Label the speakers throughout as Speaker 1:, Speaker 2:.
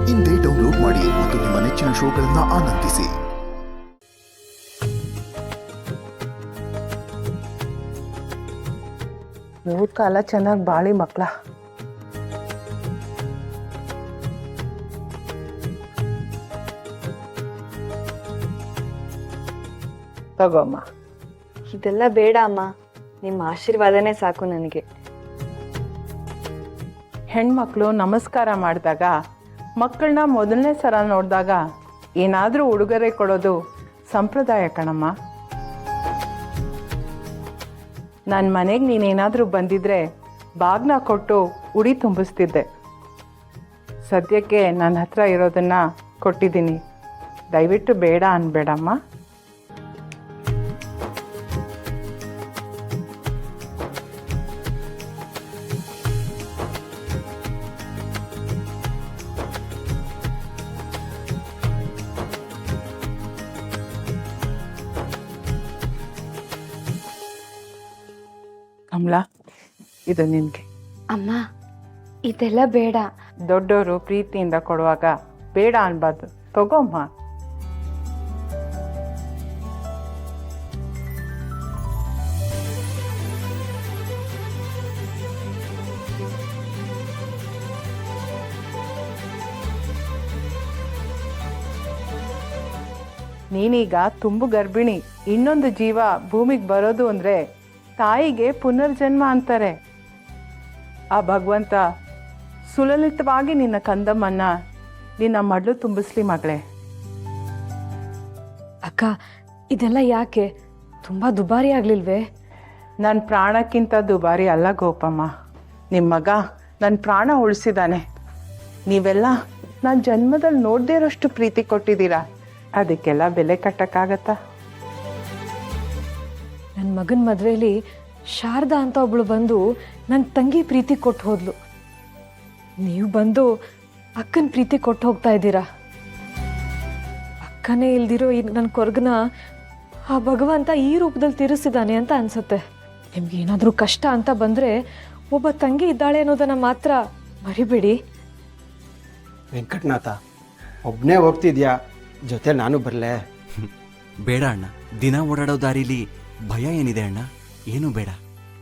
Speaker 1: ಇಂದೇ ಡೌನ್ಲೋಡ್ ಮಾಡಿ ಮತ್ತು ನಿಮ್ಮ ನೆಚ್ಚಿನ ಶೋಗಳನ್ನು ಆನಂದಿಸಿ.
Speaker 2: ಮೂರು ಕಾಲ ಚೆನ್ನಾಗಿ ಬಾಳಿ ಮಕ್ಕಳ. ತಗೋಮ್ಮ.
Speaker 3: ಇದೆಲ್ಲ ಬೇಡ ಅಮ್ಮ, ನಿಮ್ಮ ಆಶೀರ್ವಾದನೇ ಸಾಕು ನನಗೆ.
Speaker 2: ಹೆಣ್ಮಕ್ಳು ನಮಸ್ಕಾರ ಮಾಡಿದಾಗ, ಮಕ್ಕಳನ್ನ ಮೊದಲನೇ ಸಲ ನೋಡಿದಾಗ ಏನಾದರೂ ಉಡುಗೊರೆ ಕೊಡೋದು ಸಂಪ್ರದಾಯ ಕಣಮ್ಮ. ನನ್ನ ಮನೆಗೆ ನೀನೇನಾದರೂ ಬಂದಿದ್ರೆ ಬಾಗ್ನ ಕೊಟ್ಟು ಉಡಿ ತುಂಬಿಸ್ತಿದ್ದೆ. ಸದ್ಯಕ್ಕೆ ನನ್ನ ಹತ್ರ ಇರೋದನ್ನು ಕೊಟ್ಟಿದ್ದೀನಿ, ದಯವಿಟ್ಟು ಬೇಡ ಅನ್ಬೇಡಮ್ಮ. ಕಮಲಾ, ಇದು ನಿನಗೆ.
Speaker 3: ಅಮ್ಮ, ಇದೆಲ್ಲ ಬೇಡ.
Speaker 2: ದೊಡ್ಡವರು ಪ್ರೀತಿಯಿಂದ ಕೊಡುವಾಗ ಬೇಡ ಅನ್ಬಾರ್ದು, ತಗೋಮ್ಮ. ನೀನೀಗ ತುಂಬು ಗರ್ಭಿಣಿ. ಇನ್ನೊಂದು ಜೀವ ಭೂಮಿಗೆ ಬರೋದು ಅಂದರೆ ತಾಯಿಗೆ ಪುನರ್ಜನ್ಮ ಅಂತಾರೆ. ಆ ಭಗವಂತ ಸುಲಲಿತವಾಗಿ ನಿನ್ನ ಕಂದಮ್ಮನ್ನ ನಿನ್ನ ಮಡ್ಲು ತುಂಬಿಸ್ಲಿ ಮಗಳೇ.
Speaker 3: ಅಕ್ಕ, ಇದೆಲ್ಲ ಯಾಕೆ? ತುಂಬ ದುಬಾರಿ ಆಗ್ಲಿಲ್ವೇ?
Speaker 2: ನನ್ನ ಪ್ರಾಣಕ್ಕಿಂತ ದುಬಾರಿ ಅಲ್ಲ ಗೋಪಮ್ಮ. ನಿಮ್ಮ ಮಗ ನನ್ನ ಪ್ರಾಣ ಉಳಿಸಿದಾನೆ. ನೀವೆಲ್ಲ ನಾನು ಜನ್ಮದಲ್ಲಿ ನೋಡದೇ ಇರೋಷ್ಟು ಪ್ರೀತಿ ಕೊಟ್ಟಿದ್ದೀರಾ. ಅದಕ್ಕೆಲ್ಲ ಬೆಲೆ ಕಟ್ಟಕ್ಕಾಗತ್ತಾ?
Speaker 3: ನನ್ನ ಮಗನ ಮದುವೆಯಲ್ಲಿ ಶಾರದಾ ಅಂತ ಒಬ್ಳು ಬಂದು ನನ್ನ ತಂಗಿ ಪ್ರೀತಿ ಕೊಟ್ಟು ಹೋದ್ಲು. ನೀವು ಬಂದು ಅಕ್ಕನ ಪ್ರೀತಿ ಕೊಟ್ಟು ಹೋಗ್ತಾ ಇದ್ದೀರಾ. ಅಕ್ಕನೇ ಇಲ್ದಿರೋ ಈ ನನ್ನ ಕೊರ್ಗನ ಆ ಭಗವಂತ ಈ ರೂಪದಲ್ಲಿ ತೀರಿಸಿದ್ದಾನೆ ಅಂತ ಅನ್ಸುತ್ತೆ. ನಿಮ್ಗೆ ಏನಾದರೂ ಕಷ್ಟ ಅಂತ ಬಂದರೆ ಒಬ್ಬ ತಂಗಿ ಇದ್ದಾಳೆ ಅನ್ನೋದನ್ನು ಮಾತ್ರ ಮರಿಬೇಡಿ.
Speaker 4: ವೆಂಕಟನಾಥ, ಒಬ್ಬನೇ ಹೋಗ್ತಿದ್ಯಾ? ಜೊತೆ ನಾನು ಬರಲೇ?
Speaker 5: ಬೇಡ ಅಣ್ಣ, ದಿನ ಓಡಾಡೋ ದಾರಿಲಿ ಭಯ ಏನಿದೆ ಅಣ್ಣ? ಏನು ಬೇಡ.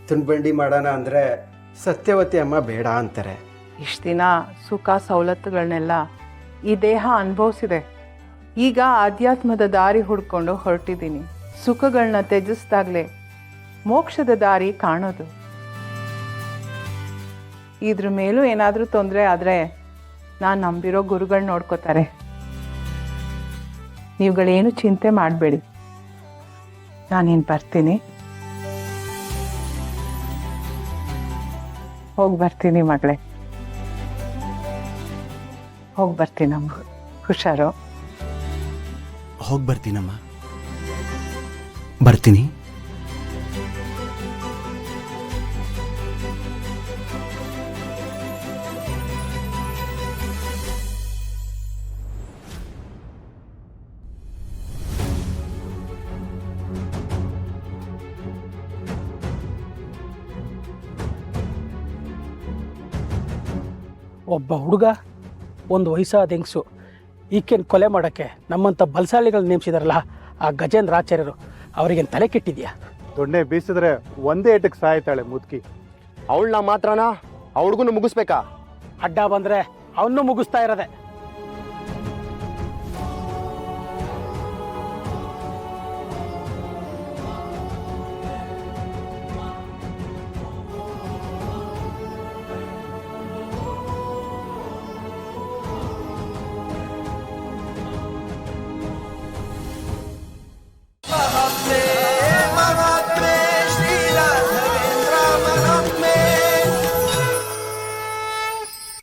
Speaker 4: ತುಂಡ್ಬಂಡಿ ಮಾಡೋಣ ಅಂದರೆ ಸತ್ಯವತಿ ಅಮ್ಮ ಬೇಡ ಅಂತಾರೆ.
Speaker 2: ಇಷ್ಟು ದಿನ ಸುಖ ಸವಲತ್ತುಗಳನ್ನೆಲ್ಲ ಈ ದೇಹ ಅನುಭವಿಸಿದೆ. ಈಗ ಆಧ್ಯಾತ್ಮದ ದಾರಿ ಹುಡ್ಕೊಂಡು ಹೊರಟಿದ್ದೀನಿ. ಸುಖಗಳನ್ನ ತ್ಯಜಿಸ್ದಾಗಲೇ ಮೋಕ್ಷದ ದಾರಿ ಕಾಣೋದು. ಇದ್ರ ಮೇಲೂ ಏನಾದರೂ ತೊಂದರೆ ಆದರೆ ನಾನು ನಂಬಿರೋ ಗುರುಗಳು ನೋಡ್ಕೋತಾರೆ. ನೀವುಗಳೇನು ಚಿಂತೆ ಮಾಡಬೇಡಿ. ನಾನೇನು ಬರ್ತೀನಿ, ಹೋಗಿ ಬರ್ತೀನಿ ಮಗಳೇ, ಹೋಗಿ ಬರ್ತೀನಮ್ಮ. ಹುಷಾರು.
Speaker 5: ಹೋಗಿ ಬರ್ತೀನಮ್ಮ, ಬರ್ತೀನಿ.
Speaker 6: ಒಬ್ಬ ಹುಡುಗ, ಒಂದು ವಯಸ್ಸಾದ ಹೆಂಗಸು, ಈಕೆನ ಕೊಲೆ ಮಾಡೋಕ್ಕೆ ನಮ್ಮಂಥ ಬಲಶಾಲಿಗಳು ನೇಮಿಸಿದಾರಲ್ಲ ಆ ಗಜೇಂದ್ರ ಆಚಾರ್ಯರು, ಅವರಿಗೇನು ತಲೆ ಕೆಟ್ಟಿದ್ಯಾ?
Speaker 7: ದೊಣ್ಣೆ ಬೀಸಿದ್ರೆ ಒಂದೇ ಏಟಕ್ಕೆ ಸಾಯ್ತಾಳೆ ಮುದುಕಿ.
Speaker 4: ಅವಳನ್ನ ಮಾತ್ರನಾ? ಅವಳಿಗೂ ಮುಗಿಸ್ಬೇಕಾ?
Speaker 6: ಅಡ್ಡ ಬಂದರೆ ಅವನ್ನೂ ಮುಗಿಸ್ತಾ ಇರೋದೆ.